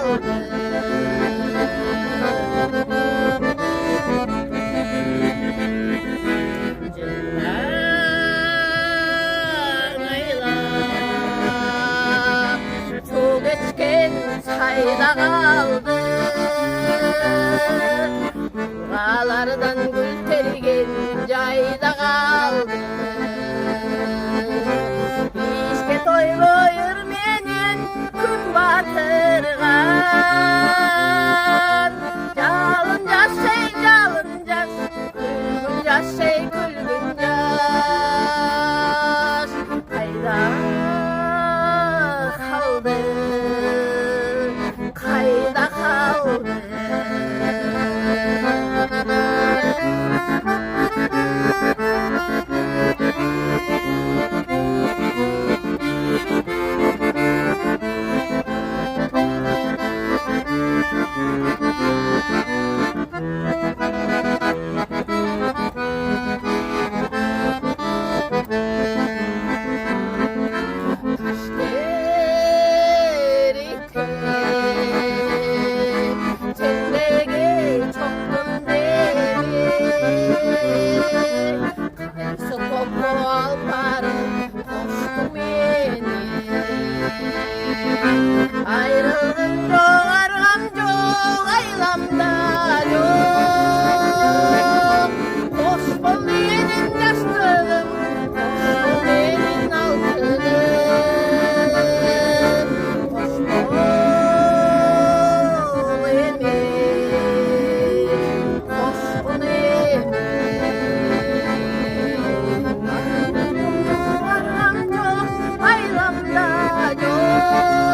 kaldı. Çok içken çayda kaldı. Dağlardan gül tergen cayda kaldı. İşte toy boyur menen gün batırgan. Jalınjas şey jalınjas, gülgünjas şey gülgünjas. Kayda kaldı, kayda kaldı. Kayısı topu alparım koştu beni. Ayrıldım çok argam çok aylamda yok. Hoş bol benim yaşlığım, hoş bol benim altınım. Hoş bol benim, hoş bol benim. Aylamda yok.